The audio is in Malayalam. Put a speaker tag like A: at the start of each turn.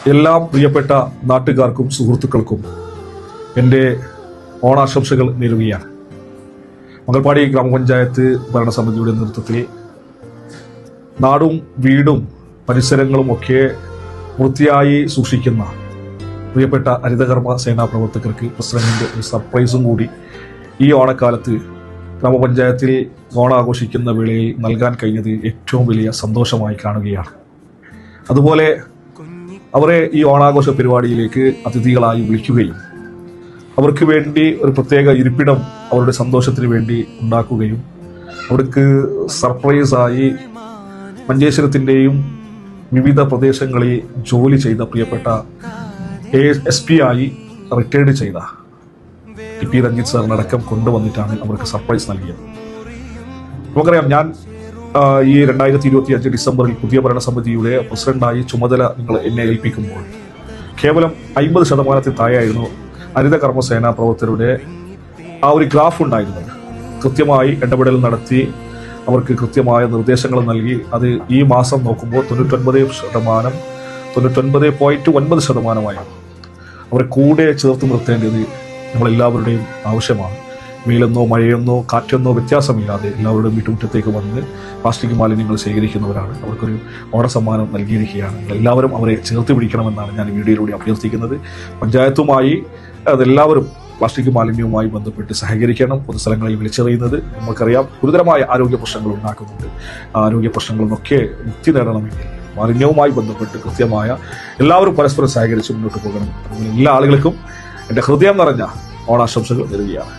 A: എല്ലാ പ്രിയപ്പെട്ട നാട്ടുകാർക്കും സുഹൃത്തുക്കൾക്കും എൻ്റെ ഓണാശംസകൾ നേരുകയാണ്. മംഗൽപാടി ഗ്രാമപഞ്ചായത്ത് ഭരണസമിതിയുടെ നേതൃത്വത്തിൽ നാടും വീടും പരിസരങ്ങളും ഒക്കെ വൃത്തിയായി സൂക്ഷിക്കുന്ന പ്രിയപ്പെട്ട ഹരിതകർമ്മ സേനാ പ്രവർത്തകർക്ക് പ്രസിഡന്റിന്റെ ഒരു സർപ്രൈസും കൂടി ഈ ഓണക്കാലത്ത് ഗ്രാമപഞ്ചായത്തിൽ ഓണാഘോഷിക്കുന്ന വേളയിൽ നൽകാൻ കഴിഞ്ഞത് ഏറ്റവും വലിയ സന്തോഷമായി കാണുകയാണ്. അതുപോലെ അവരെ ഈ ഓണാഘോഷ പരിപാടിയിലേക്ക് അതിഥികളായി വിളിക്കുകയും അവർക്ക് വേണ്ടി ഒരു പ്രത്യേക ഇരിപ്പിടം അവരുടെ സന്തോഷത്തിന് വേണ്ടി ഉണ്ടാക്കുകയും അവർക്ക് സർപ്രൈസായി മഞ്ചേശ്വരത്തിൻ്റെയും വിവിധ പ്രദേശങ്ങളിൽ ജോലി ചെയ്ത പ്രിയപ്പെട്ട SP ആയി റിട്ടയർഡ് ചെയ്ത TP രഞ്ജിത്ത് സാറിനടക്കം കൊണ്ടുവന്നിട്ടാണ് അവർക്ക് സർപ്രൈസ് നൽകിയത്. നമുക്കറിയാം, ഞാൻ ഈ 2025 ഡിസംബറിൽ പുതിയ ഭരണസമിതിയുടെ പ്രസിഡന്റായി ചുമതല നിങ്ങൾ എന്നെ ഏൽപ്പിക്കുമ്പോൾ കേവലം 50% താഴെയായിരുന്നു ഹരിത കർമ്മസേനാ പ്രവർത്തകരുടെ ആ ഒരു ഗ്രാഫ് ഉണ്ടായിരുന്നത്. കൃത്യമായി ഇടപെടൽ നടത്തി അവർക്ക് കൃത്യമായ നിർദ്ദേശങ്ങൾ നൽകി അത് ഈ മാസം നോക്കുമ്പോൾ 99.9% അവരെ കൂടെ ചേർത്ത് നിർത്തേണ്ടത് നമ്മളെല്ലാവരുടെയും ആവശ്യമാണ്. വെയിലെന്നോ മഴയെന്നോ കാറ്റെന്നോ വ്യത്യാസമില്ലാതെ എല്ലാവരുടെയും വീട്ടുമുറ്റത്തേക്ക് വന്ന് പ്ലാസ്റ്റിക് മാലിന്യങ്ങൾ ശേഖരിക്കുന്നവരാണ്. അവർക്കൊരു ഓണസമ്മാനം നൽകിയിരിക്കുകയാണ്. എല്ലാവരും അവരെ ചേർത്ത് പിടിക്കണമെന്നാണ് ഞാൻ വീഡിയോയിലൂടെ അഭ്യർത്ഥിക്കുന്നത്. പഞ്ചായത്തുമായി അതെല്ലാവരും പ്ലാസ്റ്റിക് മാലിന്യവുമായി ബന്ധപ്പെട്ട് സഹകരിക്കണം. പൊതുസ്ഥലങ്ങളിൽ വലിച്ചെറിയുന്നത് നമുക്കറിയാം ഗുരുതരമായ ആരോഗ്യ പ്രശ്നങ്ങൾ ഉണ്ടാക്കുന്നുണ്ട്. ആരോഗ്യ പ്രശ്നങ്ങളിൽ നിന്നൊക്കെ മുക്തി നേടണമെങ്കിൽ മാലിന്യവുമായി ബന്ധപ്പെട്ട് കൃത്യമായ എല്ലാവരും പരസ്പരം സഹകരിച്ച് മുന്നോട്ട് പോകണം. അതുപോലെ എല്ലാ ആളുകൾക്കും എൻ്റെ ഹൃദയം നിറഞ്ഞ ഓണാശംസകൾ നേരുകയാണ്.